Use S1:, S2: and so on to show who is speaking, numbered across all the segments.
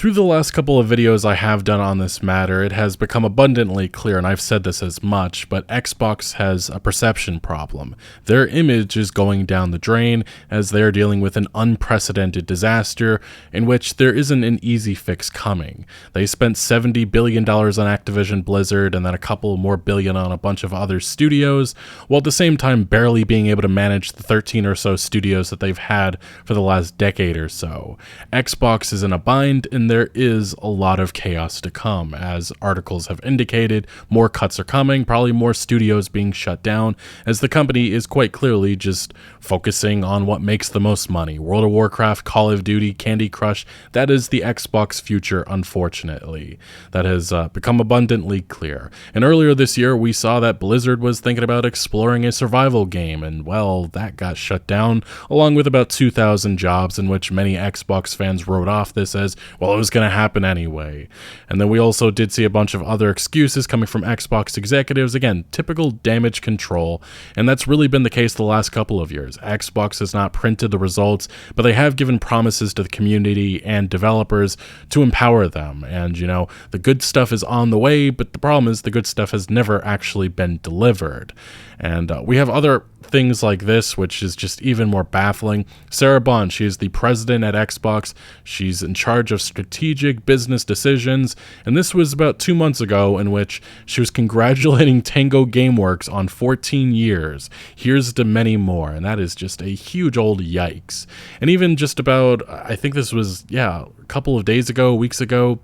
S1: Through the last couple of videos I have done on this matter, it has become abundantly clear, and I've said this as much, but Xbox has a perception problem. Their image is going down the drain as they're dealing with an unprecedented disaster in which there isn't an easy fix coming. They spent $70 billion on Activision Blizzard and then a couple more billion on a bunch of other studios, while at the same time barely being able to manage the 13 or so studios that they've had for the last decade or so. Xbox is in a bind, and there is a lot of chaos to come. As articles have indicated, more cuts are coming, probably more studios being shut down, as the company is quite clearly just focusing on what makes the most money. World of Warcraft, Call of Duty, Candy Crush, that is the Xbox future, unfortunately. That has become abundantly clear. And earlier this year, we saw that Blizzard was thinking about exploring a survival game, and well, that got shut down, along with about 2,000 jobs, in which many Xbox fans wrote off this as, well, it was going to happen anyway. And then we also did see a bunch of other excuses coming from Xbox executives, again, typical damage control, and that's really been the case the last couple of years. Xbox has not printed the results, but they have given promises to the community and developers to empower them, and you know, the good stuff is on the way, but the problem is the good stuff has never actually been delivered. And we have other things like this, which is just even more baffling. Sarah Bond, she is the president at Xbox. She's in charge of strategic business decisions, and this was about 2 months ago, in which she was congratulating Tango Gameworks on 14 years. Here's to many more, and that is just a huge old yikes. And even just about, I think this was, a couple of days ago, weeks ago,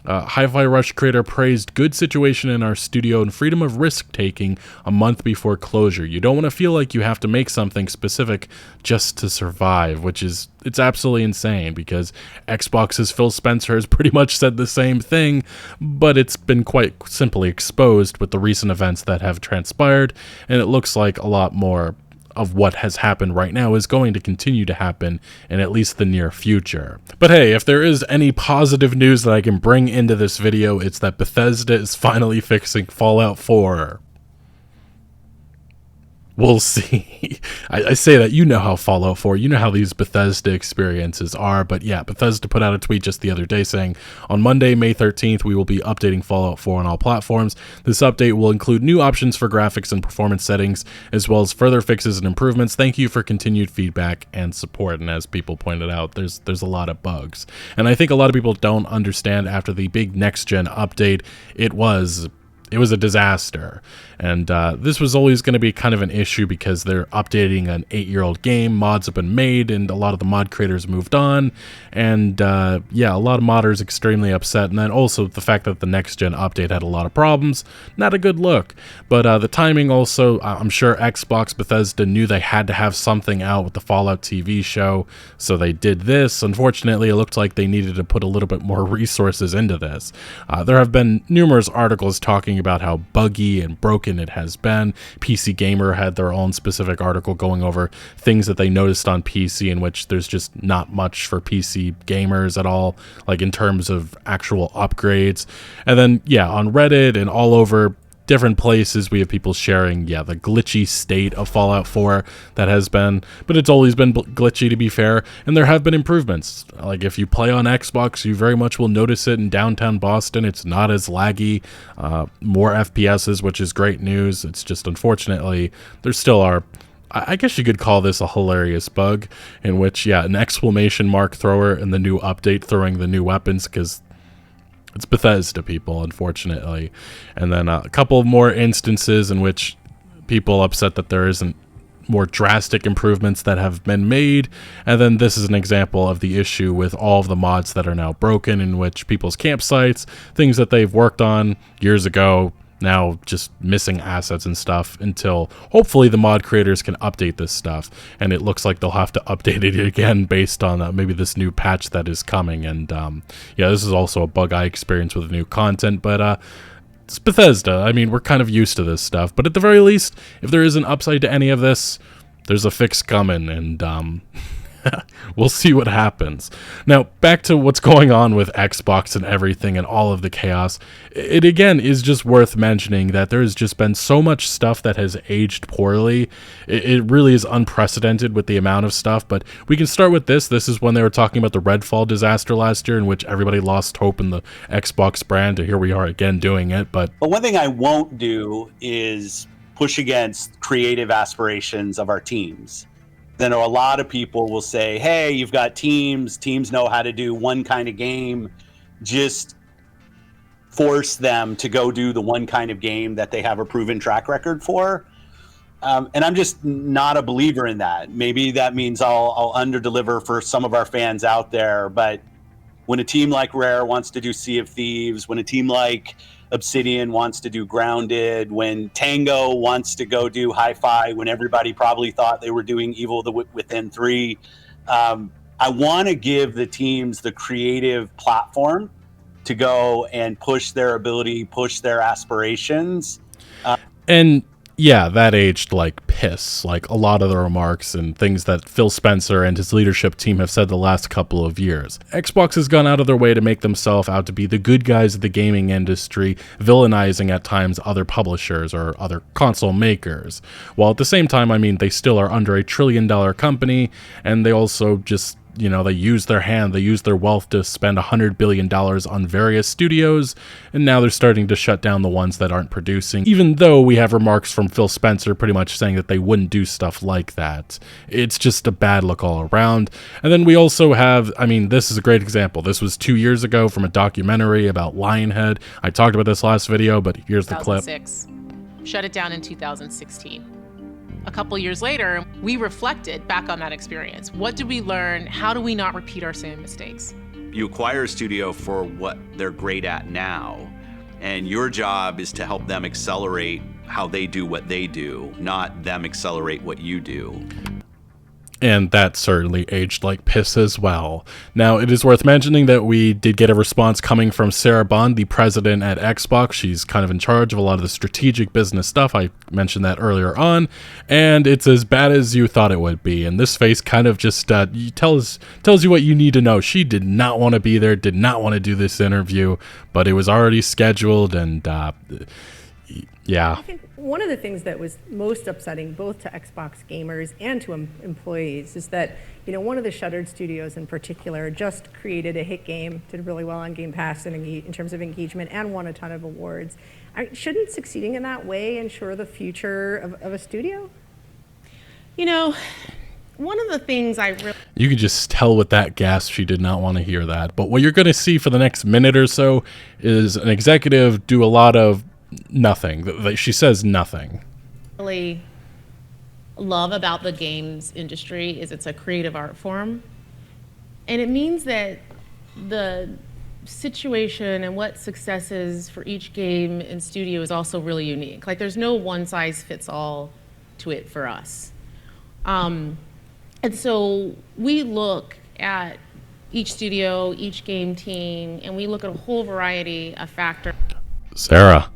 S1: Hi-Fi Rush creator praised good situation in our studio and freedom of risk-taking a month before closure. You don't want to feel like you have to make something specific just to survive, which is, it's absolutely insane, because Xbox's Phil Spencer has pretty much said the same thing, but it's been quite simply exposed with the recent events that have transpired, and it looks like a lot more of what has happened right now is going to continue to happen in at least the near future. But hey, if there is any positive news that I can bring into this video, it's that Bethesda is finally fixing Fallout 4. We'll see. I say that, you know how Fallout 4, you know how these Bethesda experiences are, but yeah, Bethesda put out a tweet just the other day saying, on Monday, May 13th, we will be updating Fallout 4 on all platforms. This update will include new options for graphics and performance settings, as well as further fixes and improvements. Thank you for continued feedback and support. And as people pointed out, there's a lot of bugs. And I think a lot of people don't understand after the big next-gen update, it was a disaster. And this was always going to be kind of an issue because they're updating an 8-year-old game. Mods have been made, and a lot of the mod creators moved on. And a lot of modders extremely upset. And then also the fact that the next-gen update had a lot of problems. Not a good look. But the timing also, I'm sure Xbox Bethesda knew they had to have something out with the Fallout TV show, so they did this. Unfortunately, it looked like they needed to put a little bit more resources into this. There have been numerous articles talking about how buggy and broken it has been. PC Gamer had their own specific article going over things that they noticed on PC, in which there's just not much for PC gamers at all, like in terms of actual upgrades. And then on Reddit and all over different places, we have people sharing the glitchy state of Fallout 4 that has been, but it's always been glitchy, to be fair, and there have been improvements. Like if you play on Xbox, you very much will notice it in downtown Boston. It's not as laggy, more FPSs, which is great news. It's just, unfortunately, there still are, I guess you could call this a hilarious bug, in which an exclamation mark thrower in the new update throwing the new weapons, because it's Bethesda, people, unfortunately. And then a couple of more instances in which people upset that there isn't more drastic improvements that have been made. And then this is an example of the issue with all of the mods that are now broken, in which people's campsites, things that they've worked on years ago, now just missing assets and stuff, until hopefully the mod creators can update this stuff. And it looks like they'll have to update it again based on maybe this new patch that is coming. And this is also a bug I experienced with new content, but it's Bethesda. I mean, we're kind of used to this stuff, but at the very least, if there is an upside to any of this, there's a fix coming. And We'll see what happens. Now, back to what's going on with Xbox and everything and all of the chaos. It again is just worth mentioning that there's just been so much stuff that has aged poorly. It really is unprecedented with the amount of stuff, but we can start with this. This is when they were talking about the Redfall disaster last year, in which everybody lost hope in the Xbox brand, and here we are again doing it. But
S2: one thing I won't do is push against creative aspirations of our teams. Then a lot of people will say, hey, you've got teams know how to do one kind of game, just force them to go do the one kind of game that they have a proven track record for. And I'm just not a believer in that. Maybe that means I'll under-deliver for some of our fans out there, but when a team like Rare wants to do Sea of Thieves, when a team like Obsidian wants to do Grounded, when Tango wants to go do Hi-Fi, when everybody probably thought they were doing Evil Within 3, I want to give the teams the creative platform to go and push their ability, push their aspirations.
S1: And yeah, that aged like piss. Like a lot of the remarks and things that Phil Spencer and his leadership team have said the last couple of years. Xbox has gone out of their way to make themselves out to be the good guys of the gaming industry, villainizing at times other publishers or other console makers. While at the same time, I mean, they still are under $1 trillion company, and they also just, you know, they use their hand, they use their wealth to spend $100 billion on various studios, and now they're starting to shut down the ones that aren't producing, even though we have remarks from Phil Spencer pretty much saying that they wouldn't do stuff like that. It's just a bad look all around. And then we also have, I mean, this is a great example. This was 2 years ago from a documentary about Lionhead. I talked about this last video, but here's the clip.
S3: 2006. Shut it down in 2016. A couple years later, we reflected back on that experience. What did we learn? How do we not repeat our same mistakes?
S4: You acquire a studio for what they're great at now, and your job is to help them accelerate how they do what they do, not them accelerate what you do.
S1: And that certainly aged like piss as well. Now, it is worth mentioning that we did get a response coming from Sarah Bond, the president at Xbox. She's kind of in charge of a lot of the strategic business stuff. I mentioned that earlier on. And it's as bad as you thought it would be. And this face kind of just tells you what you need to know. She did not want to be there, did not want to do this interview, but it was already scheduled, and yeah.
S5: I think one of the things that was most upsetting both to Xbox gamers and to employees is that, you know, one of the shuttered studios in particular just created a hit game, did really well on Game Pass in terms of engagement, and won a ton of awards. Shouldn't succeeding in that way ensure the future of a studio?
S3: You know, one of the things
S1: You can just tell with that gasp she did not want to hear that. But what you're going to see for the next minute or so is an executive do a lot of nothing. She says nothing.
S3: really love about the games industry is it's a creative art form. And it means that the situation and what success is for each game and studio is also really unique. Like there's no one size fits all to it for us. And so we look at each studio, each game team, and we look at a whole variety of factors.
S1: Sarah,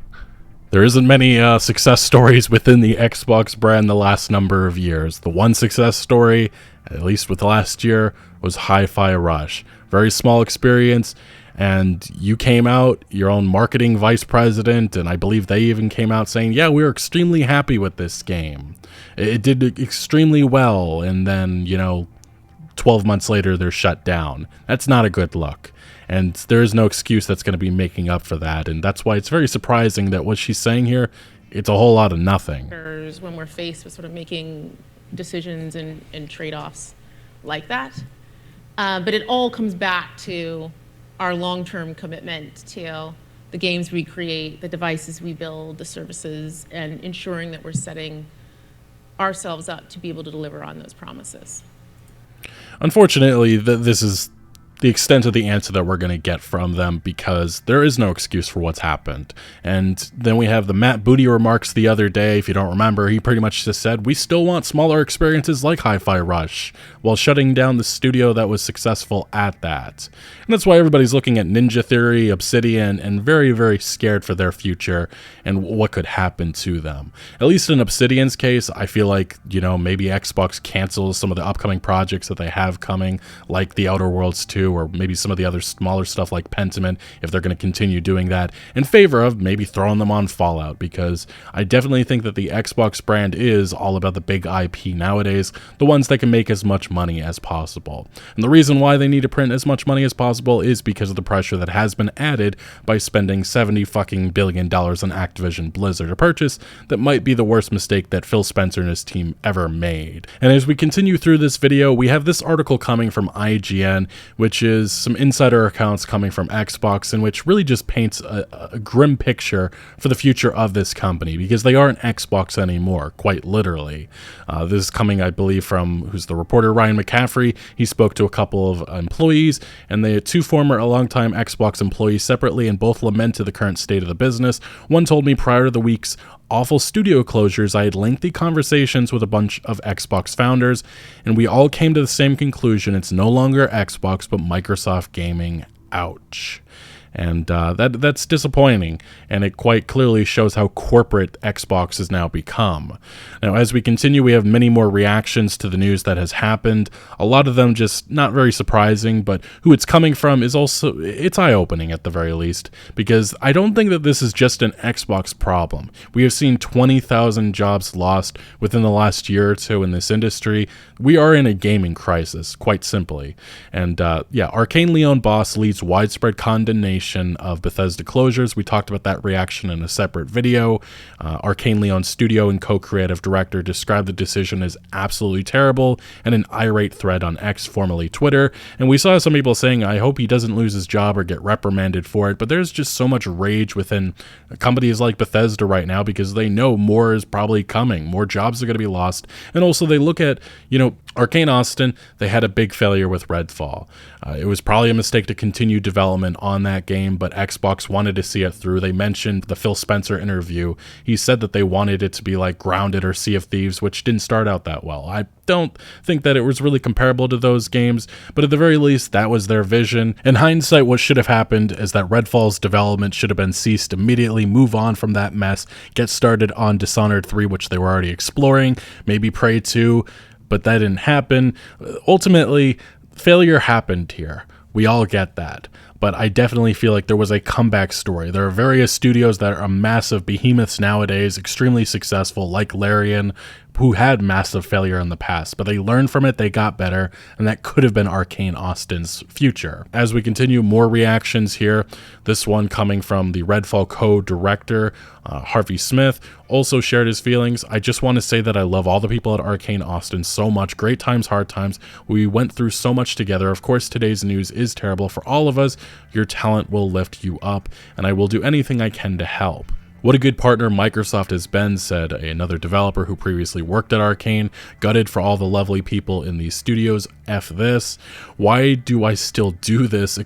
S1: there isn't many success stories within the Xbox brand the last number of years. The one success story, at least with last year, was Hi-Fi Rush. Very small experience, and you came out, your own marketing vice president, and I believe they even came out saying, yeah, we were extremely happy with this game. It did extremely well, and then, 12 months later, they're shut down. That's not a good look. And there is no excuse that's going to be making up for that. And that's why it's very surprising that what she's saying here, it's a whole lot of nothing.
S3: When we're faced with sort of making decisions and trade-offs like that. But it all comes back to our long-term commitment to the games we create, the devices we build, the services, and ensuring that we're setting ourselves up to be able to deliver on those promises.
S1: Unfortunately, this is the extent of the answer that we're going to get from them, because there is no excuse for what's happened. And then we have the Matt Booty remarks the other day. If you don't remember, he pretty much just said, we still want smaller experiences like Hi-Fi Rush, while shutting down the studio that was successful at that. And that's why everybody's looking at Ninja Theory, Obsidian, and very, very scared for their future and what could happen to them. At least in Obsidian's case, I feel like, maybe Xbox cancels some of the upcoming projects that they have coming, like The Outer Worlds 2, or maybe some of the other smaller stuff like Pentiment, if they're going to continue doing that, in favor of maybe throwing them on Fallout, because I definitely think that the Xbox brand is all about the big IP nowadays, the ones that can make as much money as possible. And the reason why they need to print as much money as possible is because of the pressure that has been added by spending $70 billion on Activision Blizzard, a purchase that might be the worst mistake that Phil Spencer and his team ever made. And as we continue through this video, we have this article coming from IGN, which is some insider accounts coming from Xbox, in which really just paints a grim picture for the future of this company, because they aren't Xbox anymore, quite literally. This is coming, I believe, from, who's the reporter, Ryan McCaffrey. He spoke to a couple of employees, and they had two former longtime Xbox employees separately, and both lamented the current state of the business. One told me prior to the week's awful studio closures, I had lengthy conversations with a bunch of Xbox founders, and we all came to the same conclusion: it's no longer Xbox, but Microsoft Gaming. Ouch. And that's disappointing, and it quite clearly shows how corporate Xbox has now become. Now, as we continue, we have many more reactions to the news that has happened. A lot of them just not very surprising, but who it's coming from is also, it's eye-opening at the very least, because I don't think that this is just an Xbox problem. We have seen 20,000 jobs lost within the last year or two in this industry. We are in a gaming crisis, quite simply. And Arkane Leon Boss leads widespread condemnation of Bethesda closures. We talked about that reaction in a separate video. Arkane Leon's studio and co-creative director described the decision as absolutely terrible in an irate thread on X, formerly Twitter. And we saw some people saying, I hope he doesn't lose his job or get reprimanded for it. But there's just so much rage within companies like Bethesda right now, because they know more is probably coming. More jobs are going to be lost. And also they look at, Arkane Austin, they had a big failure with Redfall. It was probably a mistake to continue development on that game, but Xbox wanted to see it through. They mentioned the Phil Spencer interview. He said that they wanted it to be like Grounded or Sea of Thieves, which didn't start out that well. I don't think that it was really comparable to those games, but at the very least, that was their vision. In hindsight, what should have happened is that Redfall's development should have been ceased immediately, move on from that mess, get started on Dishonored 3, which they were already exploring, maybe Prey 2, but that didn't happen. Ultimately, failure happened here. We all get that. But I definitely feel like there was a comeback story. There are various studios that are massive behemoths nowadays, extremely successful, like Larian, who had massive failure in the past, but they learned from it, they got better, and that could have been Arkane Austin's future. As we continue, more reactions here. This one coming from the Redfall co-director, Harvey Smith, also shared his feelings. I just want to say that I love all the people at Arkane Austin so much. Great times, hard times. We went through so much together. Of course, today's news is terrible for all of us. Your talent will lift you up, and I will do anything I can to help. What a good partner Microsoft has been, said another developer who previously worked at Arkane. Gutted for all the lovely people in these studios. F this. Why do I still do this?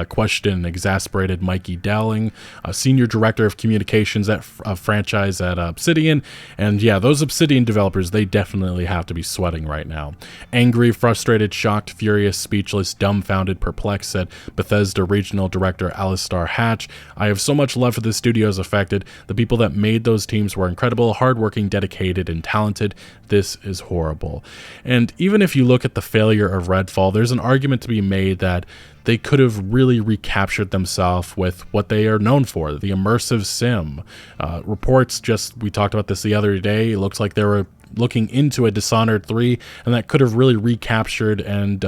S1: Questioned exasperated Mikey Dowling, a senior director of communications at a franchise at Obsidian. And yeah, those Obsidian developers, they definitely have to be sweating right now. Angry, frustrated, shocked, furious, speechless, dumbfounded, perplexed, said Bethesda regional director Alistair Hatch. I have so much love for the studios affected. The people that made those teams were incredible, hardworking, dedicated, and talented. This is horrible. And even if you look at the failure of Redfall, there's an argument to be made that they could have really recaptured themselves with what they are known for, the immersive sim. Reports we talked about this the other day, it looks like they were looking into a Dishonored 3, and that could have really recaptured and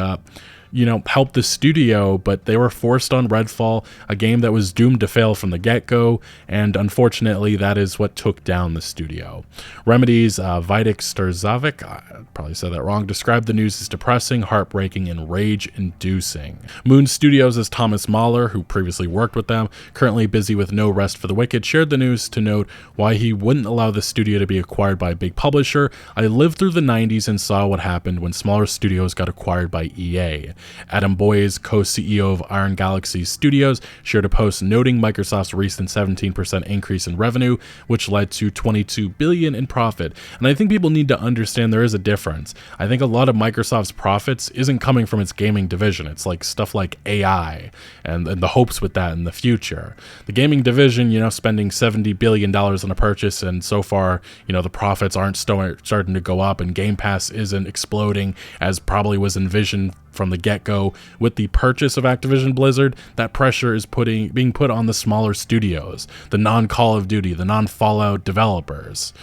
S1: helped the studio, but they were forced on Redfall, a game that was doomed to fail from the get-go, and unfortunately, that is what took down the studio. Remedy's Vitek Starzovic, I probably said that wrong, described the news as depressing, heartbreaking, and rage-inducing. Moon Studios' Thomas Mahler, who previously worked with them, currently busy with No Rest for the Wicked, shared the news to note why he wouldn't allow the studio to be acquired by a big publisher. I lived through the 90s and saw what happened when smaller studios got acquired by EA. Adam Boyes, co-CEO of Iron Galaxy Studios, shared a post noting Microsoft's recent 17% increase in revenue, which led to $22 billion in profit. And I think people need to understand there is a difference. I think a lot of Microsoft's profits isn't coming from its gaming division. It's like stuff like AI and the hopes with that in the future. The gaming division, spending $70 billion on a purchase, and so far, the profits aren't starting to go up, and Game Pass isn't exploding as probably was envisioned from the get-go. With the purchase of Activision Blizzard, that pressure is being put on the smaller studios, the non-Call of Duty, the non-Fallout developers.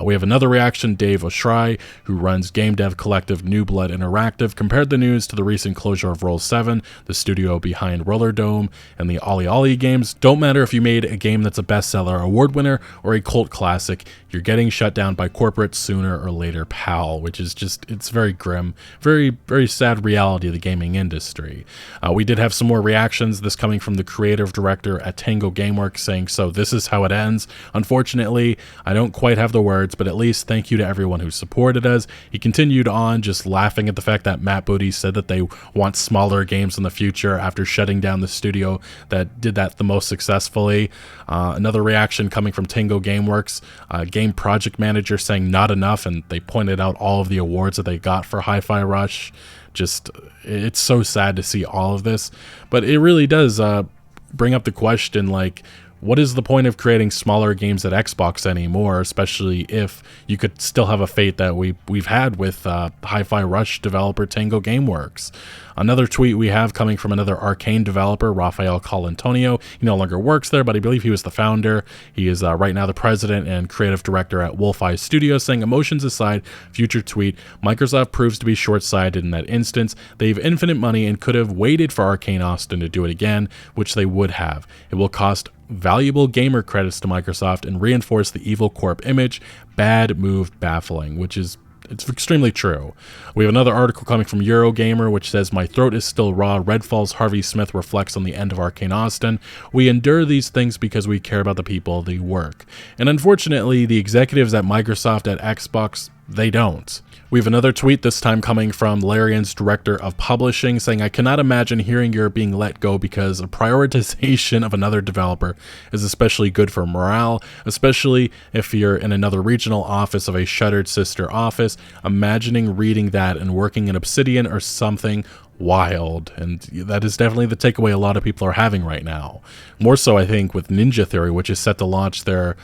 S1: We have another reaction. Dave Oshry, who runs game dev collective New Blood Interactive, compared the news to the recent closure of Roll7, the studio behind Roller Dome and the Ollie Ollie games. Don't matter if you made a game that's a bestseller, award winner, or a cult classic, you're getting shut down by corporate sooner or later, pal, which is just, it's very grim, very, very sad reality of the gaming industry. We did have some more reactions, this coming from the creative director at Tango Gameworks, saying, "So this is how it ends. Unfortunately, I don't quite have the words, but at least thank you to everyone who supported us." He continued on, just laughing at the fact that Matt Booty said that they want smaller games in the future after shutting down the studio that did that the most successfully. Another reaction coming from Tango Gameworks, game project manager, saying not enough, and they pointed out all of the awards that they got for Hi-Fi Rush. Just, it's so sad to see all of this, but it really does bring up the question, like, what is the point of creating smaller games at Xbox anymore, especially if you could still have a fate that we've had with Hi-Fi Rush developer Tango Gameworks? Another tweet we have coming from another Arkane developer, Rafael Colantonio. He no longer works there, but I believe he was the founder. He is right now the president and creative director at Wolfeye Studios, saying, "Emotions aside, future tweet, Microsoft proves to be short-sighted in that instance. They have infinite money and could have waited for Arkane Austin to do it again, which they would have. It will cost valuable gamer credits to Microsoft and reinforce the evil corp image. Bad move, baffling," which is, it's extremely true. We have another article coming from Eurogamer, which says, "My throat is still raw. Redfall's Harvey Smith reflects on the end of Arkane Austin. We endure these things because we care about the people they work." And unfortunately, the executives at Microsoft, at Xbox, they don't. We have another tweet, this time coming from Larian's director of publishing, saying, "I cannot imagine hearing you're being let go because a prioritization of another developer is especially good for morale, especially if you're in another regional office of a shuttered sister office. Imagining reading that and working in Obsidian or something wild." And that is definitely the takeaway a lot of people are having right now. More so, I think, with Ninja Theory, which is set to launch their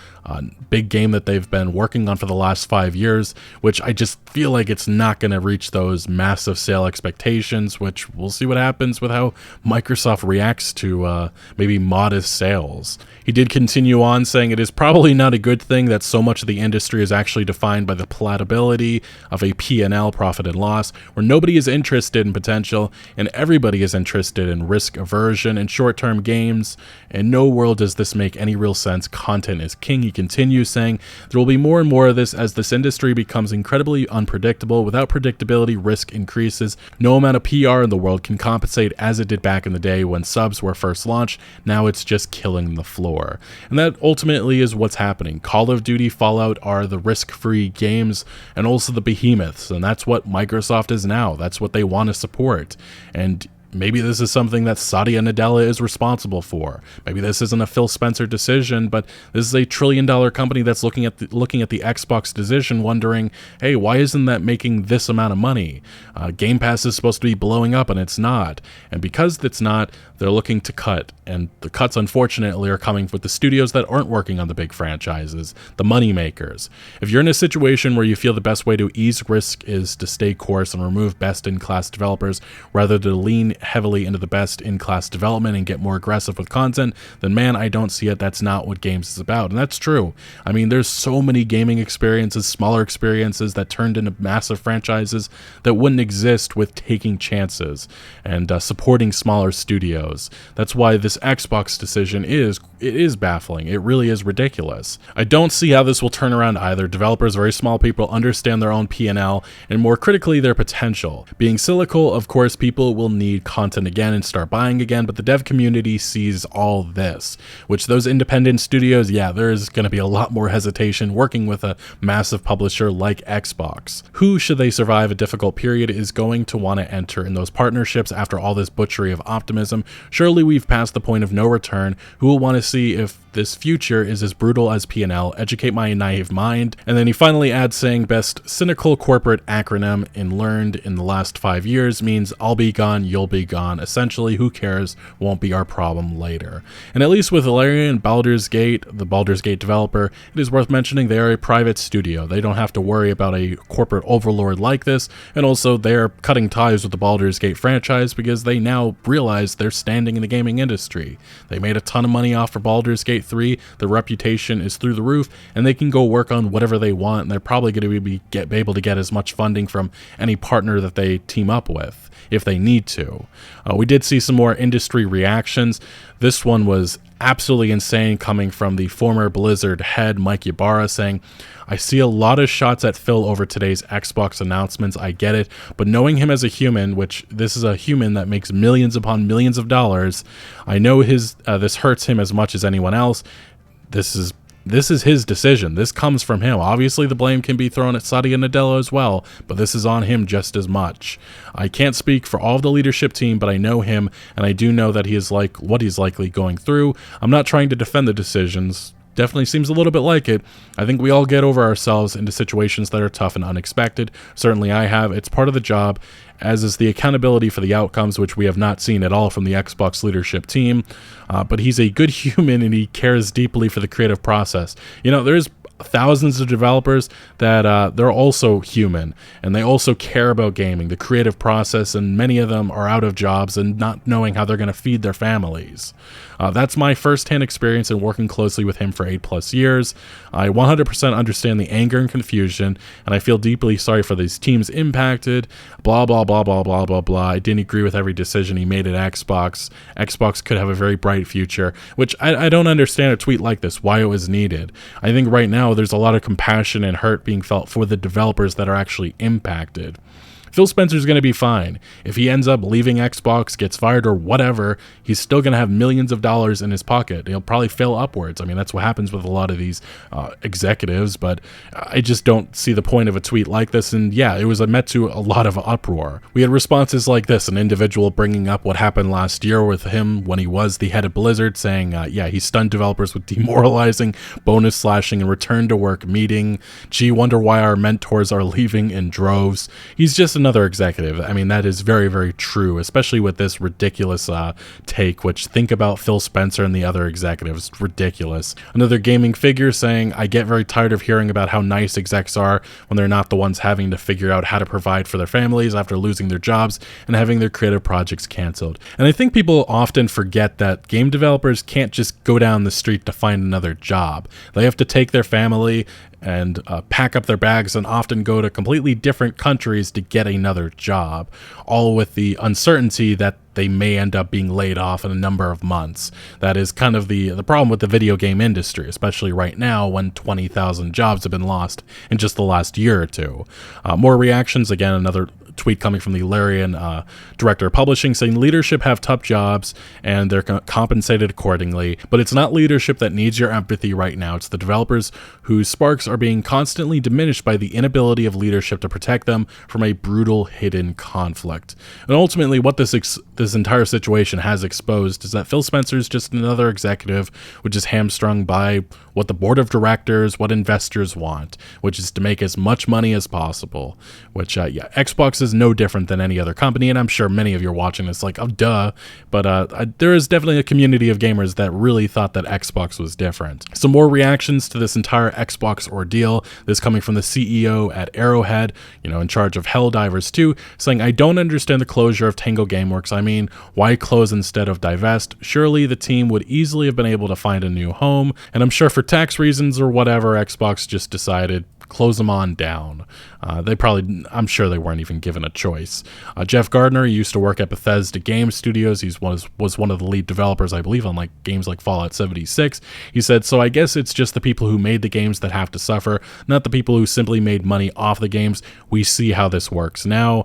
S1: big game that they've been working on for the last 5 years, which I just feel like it's not going to reach those massive sale expectations, which we'll see what happens with how Microsoft reacts to maybe modest sales. He did continue on, saying, "It is probably not a good thing that so much of the industry is actually defined by the palatability of a P&L, profit and loss, where nobody is interested in potential and everybody is interested in risk aversion and short-term games. In no world does this make any real sense. Content is king." He continues, saying, "There will be more and more of this as this industry becomes incredibly unpredictable. Without predictability, risk increases. No amount of PR in the world can compensate as it did back in the day when subs were first launched. Now it's just killing the floor." And that ultimately is what's happening. Call of Duty, Fallout are the risk-free games and also the behemoths, and that's what Microsoft is now. That's what they want to support. And maybe this is something that Satya Nadella is responsible for. Maybe this isn't a Phil Spencer decision, but this is a trillion-dollar company that's looking at the Xbox decision, wondering, hey, why isn't that making this amount of money? Game Pass is supposed to be blowing up, and it's not. And because it's not, they're looking to cut. And the cuts, unfortunately, are coming with the studios that aren't working on the big franchises, the money makers. If you're in a situation where you feel the best way to ease risk is to stay course and remove best-in-class developers rather than lean heavily into the best-in-class development and get more aggressive with content, then man, I don't see it. That's not what games is about. And that's true. I mean, there's so many gaming experiences, smaller experiences that turned into massive franchises that wouldn't exist with taking chances and supporting smaller studios. That's why this Xbox decision is it is baffling. It really is ridiculous. I don't see how this will turn around either. Developers, very small people, understand their own P&L and more critically their potential. Being cyclical, of course, people will need content again and start buying again, but the dev community sees all this, which those independent studios, yeah, there's going to be a lot more hesitation working with a massive publisher like Xbox. Who, should they survive a difficult period, is going to want to enter in those partnerships after all this butchery of optimism? Surely we've passed the point of no return. Who will want to see if this future is as brutal as P&L? Educate my naive mind. And then he finally adds saying, best cynical corporate acronym learned in the last 5 years means I'll be gone, you'll be gone. Essentially, who cares? Won't be our problem later. And at least with Larian Baldur's Gate, the Baldur's Gate developer, it is worth mentioning they are a private studio. They don't have to worry about a corporate overlord like this, and also they're cutting ties with the Baldur's Gate franchise because they now realize they're standing in the gaming industry. They made a ton of money off for Baldur's Gate 3, their reputation is through the roof, and they can go work on whatever they want, and they're probably going to be able to get as much funding from any partner that they team up with if they need to. We did see some more industry reactions. This one was absolutely insane, coming from the former Blizzard head Mike Ybarra, saying, I see a lot of shots at Phil over today's Xbox announcements, I get it, but knowing him as a human, which this is a human that makes millions upon millions of dollars, I know this hurts him as much as anyone else. This is his decision. This comes from him. Obviously, the blame can be thrown at Satya Nadella as well, but this is on him just as much. I can't speak for all of the leadership team, but I know him, and I do know that he is like what he's likely going through. I'm not trying to defend the decisions. Definitely seems a little bit like it. I think we all get over ourselves into situations that are tough and unexpected. Certainly I have. It's part of the job, as is the accountability for the outcomes, which we have not seen at all from the Xbox leadership team. But he's a good human, and he cares deeply for the creative process. You know, there's thousands of developers that they're also human, and they also care about gaming, the creative process, and many of them are out of jobs and not knowing how they're going to feed their families. That's my first-hand experience in working closely with him for 8+ years. I 100% understand the anger and confusion, and I feel deeply sorry for these teams impacted. Blah, blah, blah, blah, blah, blah, blah. I didn't agree with every decision he made at Xbox. Xbox could have a very bright future, which I don't understand a tweet like this, why it was needed. I think right now there's a lot of compassion and hurt being felt for the developers that are actually impacted. Phil Spencer's going to be fine. If he ends up leaving Xbox, gets fired or whatever, he's still going to have millions of dollars in his pocket. He'll probably fail upwards. I mean, that's what happens with a lot of these executives, but I just don't see the point of a tweet like this. And yeah, it was met to a lot of uproar. We had responses like this, an individual bringing up what happened last year with him when he was the head of Blizzard, saying, yeah, he stunned developers with demoralizing, bonus slashing, and return to work meeting. Gee, wonder why our mentors are leaving in droves. He's just another executive. I mean, that is very, very true, especially with this ridiculous take, which think about Phil Spencer and the other executives. Ridiculous. Another gaming figure saying, I get very tired of hearing about how nice execs are when they're not the ones having to figure out how to provide for their families after losing their jobs and having their creative projects canceled. And I think people often forget that game developers can't just go down the street to find another job. They have to take their family and pack up their bags and often go to completely different countries to get another job, all with the uncertainty that they may end up being laid off in a number of months. That is kind of the problem with the video game industry, especially right now when 20,000 jobs have been lost in just the last year or two. More reactions, again, another tweet coming from the Larian director of publishing saying leadership have tough jobs and they're compensated accordingly, but it's not leadership that needs your empathy right now. It's the developers whose sparks are being constantly diminished by the inability of leadership to protect them from a brutal hidden conflict. And ultimately what this entire situation has exposed is that Phil Spencer is just another executive which is hamstrung by what the board of directors, what investors want, which is to make as much money as possible, which yeah, Xbox is no different than any other company, and I'm sure many of you are watching this like, oh duh, but there is definitely a community of gamers that really thought that Xbox was different. Some more reactions to this entire Xbox ordeal, this coming from the CEO at Arrowhead, in charge of Helldivers 2, saying, I don't understand the closure of Tango Gameworks. I mean, why close instead of divest? Surely the team would easily have been able to find a new home, and I'm sure for tax reasons or whatever, Xbox just decided close them on down. I'm sure they weren't even given a choice. Jeff Gardner used to work at Bethesda Game Studios. He was one of the lead developers, I believe, on like games like Fallout 76. He said, "So I guess it's just the people who made the games that have to suffer, not the people who simply made money off the games. We see how this works now."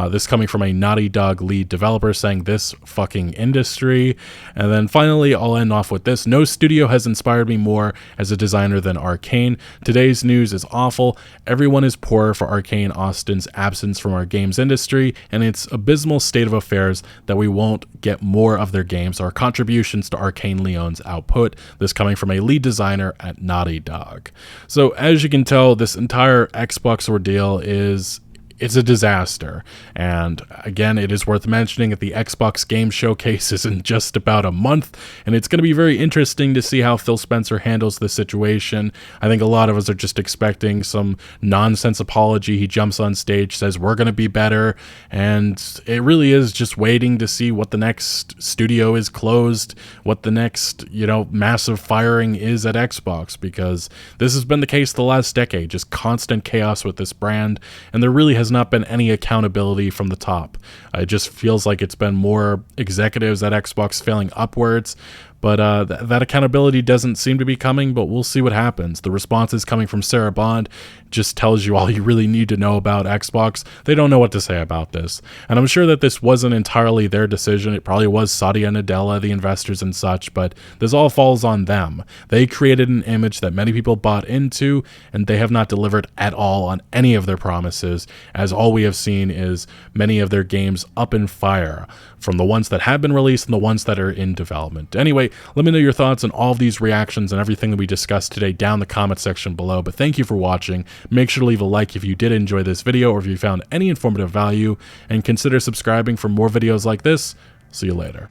S1: This coming from a Naughty Dog lead developer saying this fucking industry. And then finally, I'll end off with this. "No studio has inspired me more as a designer than Arkane. Today's news is awful. Everyone is poor for Arkane Austin's absence from our games industry, and it's abysmal state of affairs that we won't get more of their games or contributions to Arkane Leon's output." This coming from a lead designer at Naughty Dog. So as you can tell, this entire Xbox ordeal it's a disaster. And again, it is worth mentioning that the Xbox Game Showcase is in just about a month, and it's going to be very interesting to see how Phil Spencer handles the situation. I think a lot of us are just expecting some nonsense apology. He jumps on stage, says we're going to be better, and it really is just waiting to see what the next studio is closed, what the next, massive firing is at Xbox, because this has been the case the last decade, just constant chaos with this brand, and there really has not been any accountability from the top. It just feels like it's been more executives at Xbox failing upwards, but that accountability doesn't seem to be coming, but we'll see what happens. The responses coming from Sarah Bond just tells you all you really need to know about Xbox. They don't know what to say about this. And I'm sure that this wasn't entirely their decision. It probably was Satya Nadella, the investors and such, but this all falls on them. They created an image that many people bought into, and they have not delivered at all on any of their promises, as all we have seen is many of their games up in fire, from the ones that have been released and the ones that are in development. Anyway, let me know your thoughts on all of these reactions and everything that we discussed today down in the comment section below. But thank you for watching. Make sure to leave a like if you did enjoy this video or if you found any informative value, and consider subscribing for more videos like this. See you later.